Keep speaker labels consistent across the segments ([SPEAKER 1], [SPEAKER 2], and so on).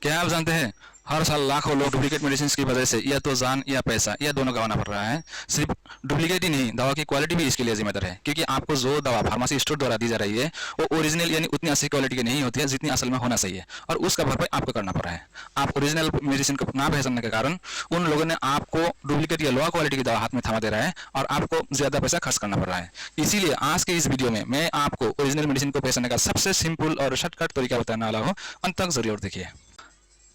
[SPEAKER 1] क्या आप जानते हैं हर साल लाखों लोग डुप्लीकेट मेडिसिन की वजह से या तो जान या पैसा या दोनों गंवाना पड़ रहा है। सिर्फ डुप्लीकेट ही नहीं, दवा की क्वालिटी भी इसके लिए जिम्मेदार है, क्योंकि आपको जो दवा फार्मेसी स्टोर द्वारा दी जा रही है वो ओरिजिनल यानी उतनी अच्छी क्वालिटी की नहीं होती है जितनी असल में होना चाहिए, और उसका भरपाई आपको करना पड़ रहा है। आप ओरिजिनल मेडिसिन को ना पहचानने के कारण उन लोगों ने आपको डुप्लीकेट या लोअर क्वालिटी की दवा हाथ में थमा दे रहा है और आपको ज्यादा पैसा खर्च करना पड़ रहा है। इसीलिए आज के इस वीडियो में मैं आपको ओरिजिनल मेडिसिन को पहचानने का सबसे सिंपल और शॉर्टकट तरीका बताने वाला हूँ। अंत तक जरूर देखिए।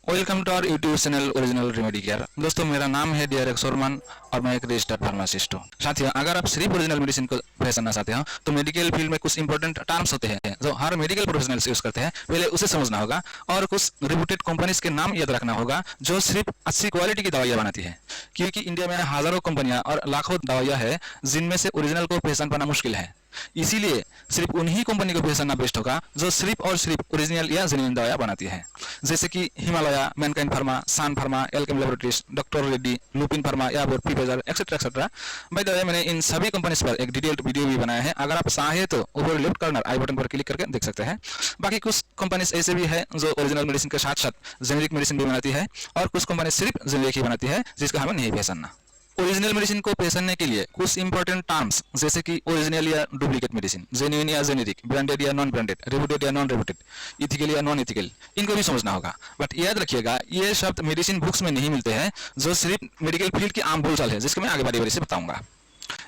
[SPEAKER 1] Welcome to our YouTube channel original remedy care. दोस्तों, मेरा नाम है डीआरएक्स सोरमन और मैं एक रजिस्टर्ड फार्मासिस्ट हूँ। साथियों, अगर आप सिर्फ ओरिजिनल मेडिसिन को पहचानना चाहते हो तो मेडिकल फील्ड में कुछ इंपॉर्टेंट टर्म्स होते हैं जो हर मेडिकल प्रोफेशनल्स यूज करते हैं, पहले उसे समझना होगा। और कुछ रिप्यूटेड कंपनीज के नाम याद रखना होगा जो सिर्फ अच्छी क्वालिटी की दवाइयाँ बनाती है, क्योंकि इंडिया में हजारों कंपनियां और लाखों दवाइयाँ हैं जिनमें से ओरिजिनल को पहचान पाना मुश्किल है। इसीलिए सिर्फ उन्हीं कंपनी को पहचानना बेस्ट होगा जो सिर्फ और सिर्फ ओरिजिनल या जेन्युइन दवाइयाँ बनाती है, जैसे कि Himalaya, Mankind pharma, Sun pharma, Alkem laboratories, doctor Reddy, Lupin pharma या Pfizer etcetera etcetera. By the way, मैंने इन सभी कंपनीज पर एक डिटेल्ड वीडियो भी बनाया है, अगर आप चाहे तो ऊपर लेफ्ट कॉर्नर आई बटन पर क्लिक करके देख सकते हैं। बाकी कुछ कंपनीज ऐसे भी है जो ओरिजिनल मेडिसिन के साथ साथ जेनेरिक मेडिसिन भी बनाती है, और कुछ कंपनी सिर्फ जेनेरिक ही बनाती है जिसका हमें नहीं पहचानना। ओरिजिनल मेडिसिन को पहचानने के लिए कुछ इंपॉर्टेंट टर्म्स जैसे कि ओरिजिनल या डुप्लीकेट मेडिसिन, जेन्युइन या जेनेरिक, ब्रांडेड या नॉन ब्रांडेड, रेप्यूटेड या नॉन रेप्यूटेड, इथिकल या नॉन इथिकल, इनको भी समझना होगा। बट याद रखिएगा, ये शब्द मेडिसिन बुक्स में नहीं मिलते हैं, जो सिर्फ मेडिकल फील्ड की आम बोलचाल है जिसको मैं आगे बारी बारी से बताऊंगा।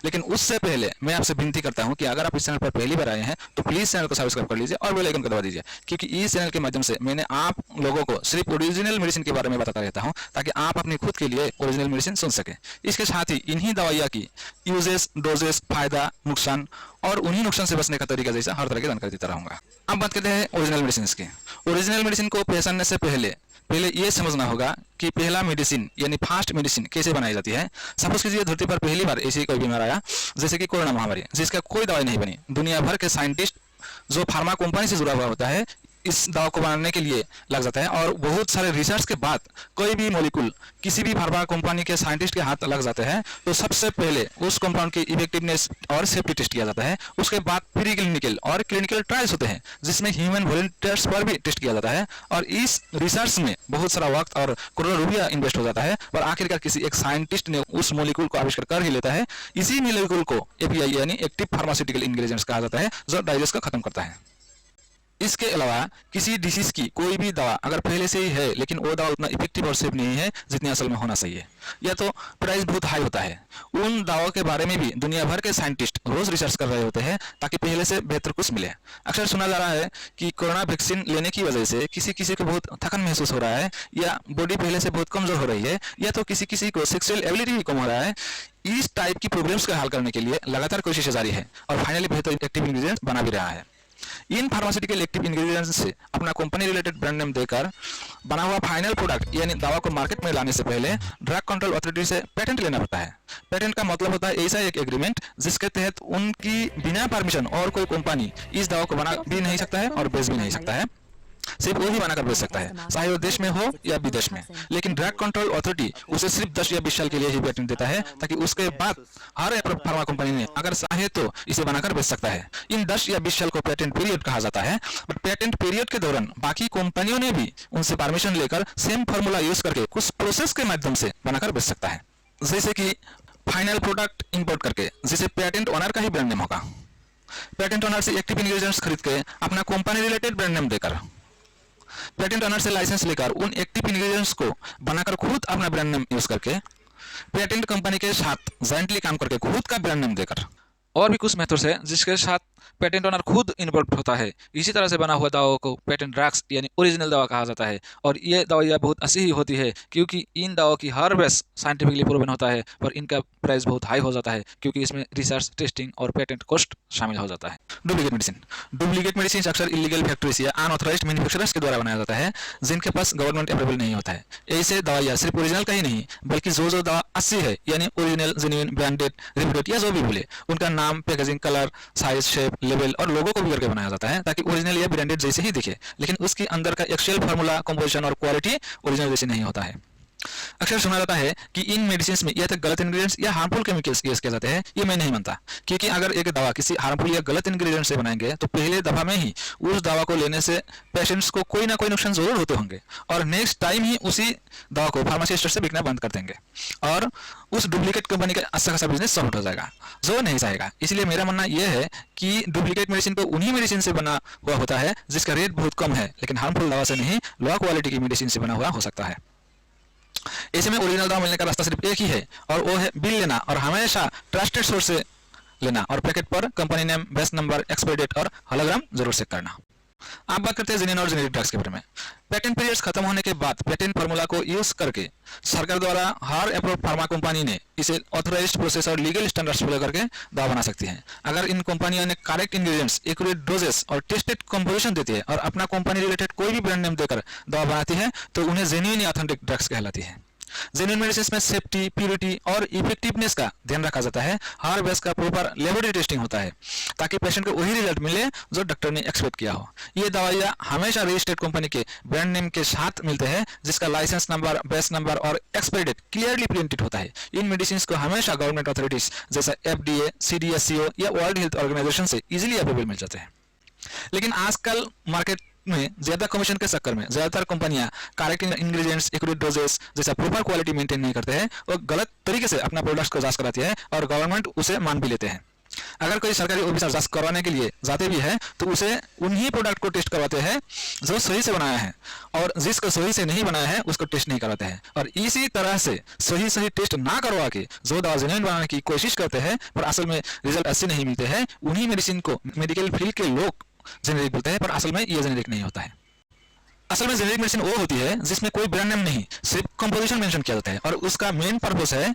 [SPEAKER 1] लेकिन उससे पहले मैं आपसे विनती करता हूं कि अगर आप इस चैनल पर पहली बार आए हैं तो प्लीज चैनल को सब्सक्राइब कर लीजिए और बेल आइकन को दबा दीजिए, क्योंकि इस चैनल के माध्यम से मैंने आप लोगों को सिर्फ ओरिजिनल मेडिसिन के बारे में बताता रहता हूं, ताकि आप अपनी खुद के लिए ओरिजिनल मेडिसिन सुन सके। इसके साथ ही इन्हीं दवाइयाँ की यूजेस, डोजेस, फायदा, नुकसान और उन्हीं नुकसान से बचने का तरीका जैसा हर तरह की जानकारी देता रहूंगा। अब बात करते हैं ओरिजिनल मेडिसिन की। ओरिजिनल मेडिसिन को पहचानने से पहले ये समझना होगा कि पहला मेडिसिन यानी फास्ट मेडिसिन कैसे बनाई जाती है। सपोज कीजिए धरती पर पहली बार ऐसी कोई बीमार आया, जैसे कि कोरोना महामारी, जिसका कोई दवाई नहीं बनी। दुनिया भर के साइंटिस्ट जो फार्मा कंपनी से जुड़ा हुआ होता है इस दवा को बनाने के लिए लग जाता है, और बहुत सारे रिसर्च के बाद कोई भी मॉलिक्यूल किसी भी फार्मा कंपनी के साइंटिस्ट के हाथ लग जाते हैं तो सबसे पहले उस कंपाउंड की इफेक्टिवनेस और सेफ्टी टेस्ट किया जाता है। उसके बाद प्री क्लिनिकल और क्लिनिकल ट्रायल्स होते हैं जिसमें ह्यूमन वॉलंटियर्स पर भी टेस्ट किया जाता है, और इस रिसर्च में बहुत सारा वक्त और करोड़ों रुपया इन्वेस्ट हो जाता है, और आखिरकार किसी एक साइंटिस्ट ने उस मॉलिक्यूल को आविष्कार कर ही लेता है। इसी मॉलिक्यूल को एपीआई यानी एक्टिव फार्मास्यूटिकल इंग्रेडिएंट्स कहा जाता है, जो डाइजेस्ट को खत्म करता है। इसके अलावा किसी डिसीज की कोई भी दवा अगर पहले से ही है लेकिन वो दवा उतना इफेक्टिव और सेफ नहीं है जितनी असल में होना चाहिए, या तो प्राइस बहुत हाई होता है, उन दवाओं के बारे में भी दुनिया भर के साइंटिस्ट रोज रिसर्च कर रहे होते हैं ताकि पहले से बेहतर कुछ मिले। अक्सर सुना जा रहा है कि कोरोना वैक्सीन लेने की वजह से किसी किसी को बहुत थकान महसूस हो रहा है, या बॉडी पहले से बहुत कमजोर हो रही है, या तो किसी किसी को सेक्सुअल एबिलिटी भी कम हो रहा है। इस टाइप की प्रॉब्लम्स का हल करने के लिए लगातार कोशिशें जारी है और फाइनली बेहतर एक्टिव इंग्रेडिएंट्स बना भी रहा है। इन फार्मास्यूटिकल एक्टिव इंग्रेडिएंट्स से अपना कंपनी रिलेटेड ब्रांड नेम देकर बना हुआ फाइनल प्रोडक्ट यानी दवा को मार्केट में लाने से पहले ड्रग कंट्रोल अथॉरिटी से पेटेंट लेना पड़ता है। पेटेंट का मतलब होता है ऐसा एक एग्रीमेंट जिसके तहत उनकी बिना परमिशन और कोई कंपनी इस दवा को बना भी नहीं सकता है और बेच भी नहीं सकता है, सिर्फ वो ही बनाकर बेच सकता है, चाहे वो देश में हो या विदेश में। लेकिन ड्रग कंट्रोल अथॉरिटी उसे सिर्फ 10 या 20 साल के लिए ही पेटेंट देता है, ताकि उसके बाद हर फार्मा कंपनी ने अगर चाहे तो इसे बनाकर बेच सकता है। इन 10 या 20 साल को पेटेंट पीरियड कहा जाता है। बट पेटेंट पीरियड के दौरान बाकी कंपनियों ने भी उनसे परमिशन लेकर सेम फॉर्मूला यूज करके कुछ प्रोसेस के माध्यम से बनाकर बेच सकता है, जैसे कि फाइनल प्रोडक्ट इंपोर्ट करके, जिसे पेटेंट ओनर का ही ब्रांड नेम होगा। पेटेंट ओनर से एक्टिव इंग्रेडिएंट्स खरीद के अपना कंपनी रिलेटेड ब्रांड नेम देकर, पेटेंट ओनर से लाइसेंस लेकर उन एक्टिव इंग्रेडिएंट्स को बनाकर खुद अपना ब्रांड नेम यूज करके, पेटेंट कंपनी के साथ जॉइंटली काम करके खुद का ब्रांड नेम देकर, और भी कुछ मेथड्स है जिसके साथ पेटेंट ओनर खुद इन्वॉल्व होता है। इसी तरह से बना हुआ दवाओं को पेटेंट ड्रग्स यानी ओरिजिनल दवा कहा जाता है, और ये दवाइयाँ बहुत अच्छी ही होती है क्योंकि इन दवाओं की हर बेस साइंटिफिकली प्रूवन होता है, पर इनका प्राइस बहुत हाई हो जाता है क्योंकि इसमें रिसर्च, टेस्टिंग और पेटेंट कॉस्ट शामिल हो जाता है। डुप्लीकेट मेडिसिन अक्सर इलीगल फैक्ट्रीज या अनऑथराइज्ड मैन्युफैक्चरर्स के द्वारा बनाया जाता है जिनके पास गवर्नमेंट अप्रूवल नहीं होता है। ऐसे दवाइयाँ सिर्फ ओरिजिनल का ही नहीं बल्कि जो दवा अच्छी है यानी ओरिजिनल, जेन्युइन, ब्रांडेड, रेप्यूटेड या जो भी बोले, उनका नाम, packaging, colour, size, shape, level और लोगो को भी करके बनाया जाता है ताकि ओरिजिनल या ब्रांडेड जैसे ही दिखे, लेकिन उसके अंदर का एक्चुअल फार्मूला, कंपोजिशन और क्वालिटी ओरिजिनल जैसे नहीं होता है। अक्सर सुना जाता है कि इन मेडिसिन में या तो गलत इंग्रेडिएंट्स या हार्मफुल केमिकल्स यूज किए जाते हैं। ये मैं नहीं मानता, क्योंकि अगर एक दवा किसी हार्मफुल या गलत इंग्रेडिएंट से बनाएंगे तो पहले दफा में ही उस दवा को लेने से पेशेंट्स को कोई ना कोई नुकसान जरूर होते होंगे और नेक्स्ट टाइम ही उसी दवा को फार्मेसी स्टोर से बिकना बंद कर देंगे और उस डुप्लीकेट कंपनी का अच्छा खासा बिजनेस सॉर्ट हो जाएगा, जो नहीं चाहेगा। इसलिए मेरा मानना यह है कि डुप्लीकेट मेडिसिन तो उन्हीं मेडिसिन से बना हुआ होता है जिसका रेट बहुत कम है, लेकिन हार्मफुल दवा से नहीं, लो क्वालिटी की मेडिसिन से बना हुआ हो सकता है। ऐसे में ओरिजिनल दवा मिलने का रास्ता सिर्फ एक ही है और वो है बिल लेना और हमेशा ट्रस्टेड सोर्स से लेना और पैकेट पर company name, batch number, expiry date और होलोग्राम जरूर चेक करना। आप बात करते हैं जेन्युइन और जेनेरिक ड्रग्स के बारे में। पेटेंट पीरियड्स खत्म होने के बाद पेटेंट फार्मूला को यूज करके सरकार द्वारा हर अप्रूव फार्मा कंपनी ने इसे ऑथराइज्ड प्रोसेस और लीगल स्टैंडर्ड्स फॉलो करके दवा बना सकती है। अगर इन कंपनियों ने करेक्ट इंग्रेडिएंट्स, एक्यूरेट डोजेस और टेस्टेड कंपोजिशन देती है और अपना कंपनी रिलेटेड कोई भी ब्रांड नेम देकर दवा बनाती है तो उन्हें जेन्युइन या ऑथेंटिक ड्रग्स कहलाती है। जेन्युइन मेडिसिन में सेफ्टी, प्योरिटी और इफेक्टिवनेस का ध्यान रखा जाता है। हर बैच का प्रॉपर लेबोरेटरी टेस्टिंग होता है ताकि पेशेंट को वही रिजल्ट मिले जो डॉक्टर ने एक्सपेक्ट किया हो। ये दवाइयाँ हमेशा रजिस्टर्ड कंपनी के ब्रांड नेम के साथ मिलते हैं जिसका लाइसेंस नंबर, बैच नंबर और एक्सपायरी डेट क्लियरली प्रिंटेड होता है। इन मेडिसिन को हमेशा गवर्नमेंट अथॉरिटीज जैसा FDA, CDSCO या वर्ल्ड हेल्थ ऑर्गेनाइजेशन से इजीली अवेलेबल मिल जाते हैं। लेकिन आजकल मार्केट में ज्यादा कमीशन के चक्कर में ज्यादातर कंपनियां करेक्ट इंग्रेडिएंट्स, एक्यूरेट डोजेस जैसा प्रॉपर क्वालिटी मेंटेन नहीं करते हैं और गलत तरीके से अपना प्रोडक्ट्स को जांच कराती है और गवर्नमेंट उसे मान भी लेते हैं। अगर कोई सरकारी ऑफिसर जांच करवाने के लिए जाते भी है तो उसे उन्हीं प्रोडक्ट को टेस्ट करवाते हैं जो सही से बनाया है और जिसको सही से नहीं बनाया है उसको टेस्ट नहीं करवाते हैं। और इसी तरह से सही टेस्ट ना करवा के जो दवा जेन्युइन बनाने की कोशिश करते हैं पर असल में रिजल्ट ऐसे नहीं मिलते हैं, उन्हीं मेडिसिन को मेडिकल फील्ड के लोग जेनेरिक बोलते हैं, पर असल में ये जेनेरिक नहीं होता है। असल में जेनेरिक मेडिसिन वो होती है जिसमें कोई ब्रांड नेम नहीं, सिर्फ कंपोजिशन मेंशन किया जाता है और उसका मेन पर्पस है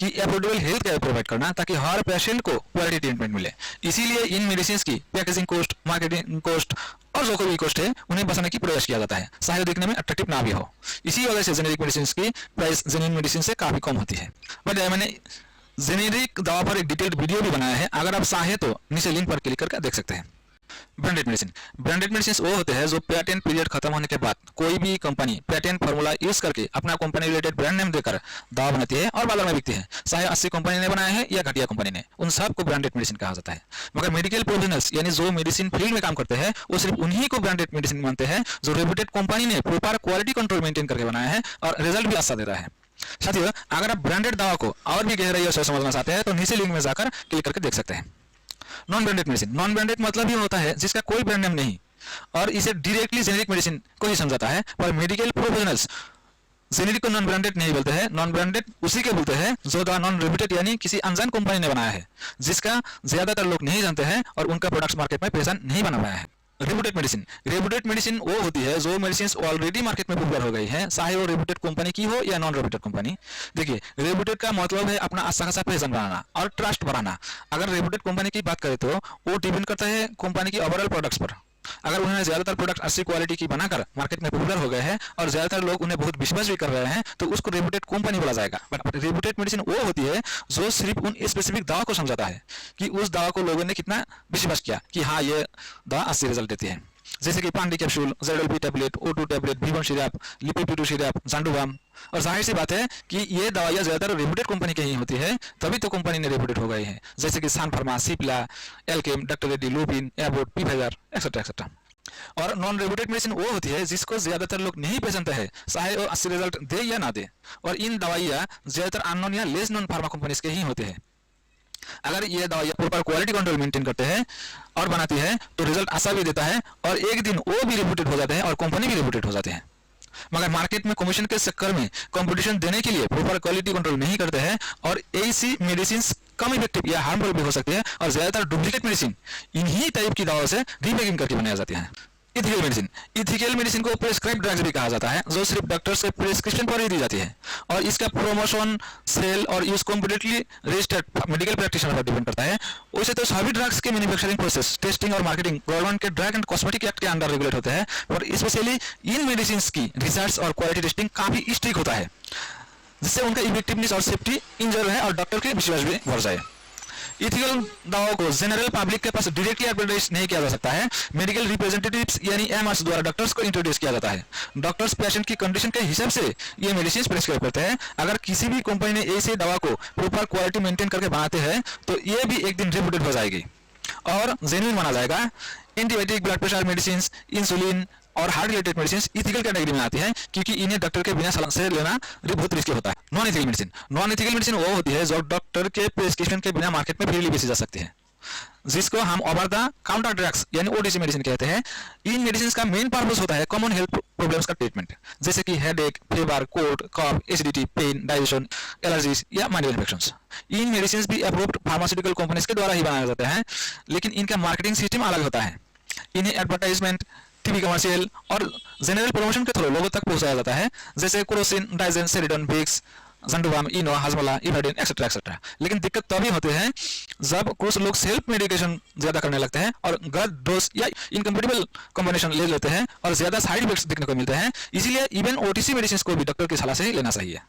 [SPEAKER 1] कि अफोर्डेबल हेल्थ केयर प्रोवाइड करना ताकि हर पेशेंट को क्वालिटी ट्रीटमेंट मिले। इसीलिए इन मेडिसिन की पैकेजिंग कॉस्ट, मार्केटिंग कॉस्ट और जो कोई कॉस्ट है उन्हें बचाने की प्रयास किया जाता है, चाहे देखने में अट्रैक्टिव ना भी हो। इसी वजह से जेनेरिक मेडिसिन की प्राइस जेन्युइन मेडिसिन से काफी कम होती है। बट मैंने जेनेरिक दवा पर एक डिटेल्ड वीडियो भी बनाया है, अगर आप चाहे तो नीचे लिंक पर क्लिक करके देख सकते हैं। ब्रांडेड मेडिसिन वो होते हैं जो पेटेंट पीरियड खत्म होने के बाद कोई भी कंपनी पेटेंट फार्मूला यूज करके अपना कंपनी रिलेटेड ब्रांड नेम देकर दवा बनाती है और बाजार में बिकती है। चाहे अच्छी कंपनी ने बनाया है या घटिया कंपनी ने, उन सबको ब्रांडेड मेडिसिन कहा जाता है। मगर मेडिकल प्रोफेशनल्स यानी जो मेडिसिन फील्ड में काम करते हैं वो सिर्फ उन्हीं को ब्रांडेड मेडिसिन मानते हैं जो रेप्यूटेड कंपनी ने प्रॉपर क्वालिटी कंट्रोल मेंटेन करके बनाया है और रिजल्ट भी अच्छा दे रहा है। साथियों, अगर आप ब्रांडेड दवा को और भी गहराई से समझना चाहते हैं तो नीचे लिंक में जाकर क्लिक करके देख सकते हैं। Non branded medicine, non branded मतलब ये होता है जिसका कोई ब्रांड नेम नहीं और इसे डायरेक्टली जेनेरिक मेडिसिन को ही समझाता है। पर मेडिकल प्रोफेशनल्स जेनेरिक को नॉन ब्रांडेड नहीं बोलते हैं, नॉन ब्रांडेड उसी के बोलते हैं जो दवा नॉन रेप्यूटेड यानी किसी अनजान कंपनी ने बनाया है, जिसका ज्यादातर लोग नहीं जानते हैं और उनका प्रोडक्ट्स मार्केट में पहचान नहीं बना पाया है। रेप्यूटेड मेडिसिन वो होती है जो मेडिसिन ऑलरेडी मार्केट में पॉपुलर हो गई है, चाहे वो रेप्यूटेड कंपनी की हो या नॉन रेप्यूटेड कंपनी। देखिए, रेप्यूटेड का मतलब है अपना अच्छा खासा पहचान बनाना और ट्रस्ट बढ़ाना। अगर रेप्यूटेड कंपनी की बात करें तो वो डिपेंड करता है कंपनी की ओवरऑल प्रोडक्ट्स पर। अगर उन्होंने ज्यादातर प्रोडक्ट अच्छी क्वालिटी की बनाकर मार्केट में पॉपुलर हो गए हैं और ज्यादातर लोग उन्हें बहुत विश्वास भी कर रहे हैं तो उसको रेप्यूटेड कंपनी बोला जाएगा। बट रेप्यूटेड मेडिसिन वो होती है जो सिर्फ उन स्पेसिफिक दवा को समझाता है कि उस दवा को लोगों ने कितना विश्वास किया कि हाँ ये दवा अच्छी रिजल्ट देती है। जैसे कि पांडी capsule, ZLP tablet, O2 tablet, V1 syrup, lipid syrup, जांडुबाम। और जाहिर सी बात है कि ये दवाइयाँ ज्यादातर रेप्यूटेड कंपनी की ही होती है, तभी तो कंपनी ने रेप्यूटेड हो गई है, जैसे कि Sun pharma, Cipla, Alkem, doctor Reddy, Lupin, Abbott, Pfizer etcetera. और नॉन रेप्यूटेड मेडिसिन वो होती है जिसको ज्यादातर लोग नहीं पहचानते हैं, चाहे वो अच्छी रिजल्ट दे या ना दे। और इन दवाइयाँ ज्यादातर अननोन या लेस नॉन फार्मा कंपनीज के ही होते हैं। अगर ये दवाइयाँ प्रॉपर क्वालिटी कंट्रोल मेंटेन करते हैं और बनाती है तो रिजल्ट अच्छा भी देता है और एक दिन वो भी रेप्यूटेड हो जाते हैं और कंपनी भी रेप्यूटेड हो जाते हैं। मगर मार्केट में कमीशन के चक्कर में कंपटीशन देने के लिए प्रॉपर क्वालिटी कंट्रोल नहीं करते हैं और ऐसी मेडिसिन कम इफेक्टिव या हार्मफुल भी हो सकती है और ज्यादातर डुप्लीकेट मेडिसिन इन्हीं टाइप की दवाओं से रीपैकिंग करके बनाई जाती है। इथिकल मेडिसिन को प्रेस्क्राइब ड्रग्स भी कहा जाता है, जो सिर्फ डॉक्टर से प्रिस्क्रिप्शन पर ही दी जाती है और इसका प्रमोशन, सेल और use completely registered medical practitioner पर डिपेंड करता है। वैसे तो सभी ड्रग्स के मैन्युफैक्चरिंग प्रोसेस, टेस्टिंग और मार्केटिंग गवर्नमेंट के ड्रग एंड कॉस्मेटिक एक्ट के अंडर रेगुलेट होते हैं और स्पेशली इन मेडिसिन की रिसर्च और क्वालिटी टेस्टिंग काफी स्ट्रिक्ट होता है, जिससे उनका इफेक्टिवनेस और सेफ्टी इंजर है और डॉक्टर के विश्वास भी बढ़ जाए। इथिकल दवाओं को जनरल पब्लिक के पास डायरेक्टली एडवर्टाइज नहीं किया जा सकता है। मेडिकल रिप्रेजेंटेटिव्स यानी एमआरस द्वारा डॉक्टर्स को इंट्रोड्यूस किया जाता है। डॉक्टर्स पेशेंट की कंडीशन के हिसाब से ये मेडिसिन प्रेस्क्राइब करते हैं। अगर किसी भी कंपनी ने ऐसी दवा को प्रॉपर क्वालिटी मेंटेन करके बनाते हैं तो ये भी एक दिन रिपोर्टेड हो जाएगी और जेन्युइन माना जाएगा। Antibiotic, blood pressure medicine, insulin और heart related medicine ethical category में आती है क्योंकि इन्हें डॉक्टर के बिना सलाह से लेना बहुत रिस्की होता है। नॉन एथिकल मेडिसिन वो होती है जो डॉक्टर के प्रिस्क्रिप्शन के बिना मार्केट में फ्रीली बेची जा सकती है, जिसको हम ओवर द काउंटर ड्रग्स यानी ओटीसी मेडिसिन कहते हैं। इन मेडिसिन का मेन पर्पस होता है कॉमन हेल्थ प्रॉब्लम्स का ट्रीटमेंट, जैसे कि हेडेक, फीवर, कोल्ड, कफ, एसिडिटी, पेन, डाइजेशन, एलर्जीज या माइनर इन्फेक्शंस। इन मेडिसिन भी अप्रूव्ड फार्मास्यूटिकल कंपनीज के द्वारा ही बनाए जाते हैं, लेकिन इनका मार्केटिंग सिस्टम अलग होता है। इन्हें एडवर्टाइजमेंट, टीवी कमर्शियल और जनरल प्रमोशन के थ्रू लोगों तक पहुंचाया जाता है, जैसे क्रोसिन, डाइजेन, सेरिडोन, विक्स, जंडुबाम, इनो, हाजमोला, इवेडिन एक्सेट्रा एक्सेट्रा। लेकिन दिक्कत तभी होती है जब कुछ लोग सेल्फ मेडिकेशन ज्यादा करने लगते हैं और गलत डोज या इनकम्पेटिबल कॉम्बिनेशन ले लेते हैं और ज्यादा साइड इफेक्ट्स देखने को मिलते हैं। इसीलिए इवन ओटीसी मेडिसिन को भी डॉक्टर की सलाह से ही लेना चाहिए।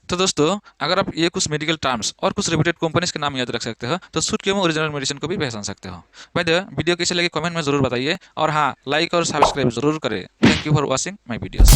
[SPEAKER 1] तो दोस्तों, अगर आप ये कुछ मेडिकल टर्म्स और कुछ रिप्यूटेड कंपनीज के नाम याद रख सकते हो तो शुद्ध केवल ओरिजिनल मेडिसिन को भी पहचान सकते हो। भाई वीडियो कैसे लगे कमेंट में जरूर बताइए और हाँ, लाइक और सब्सक्राइब जरूर करें। Thank you for watching my videos.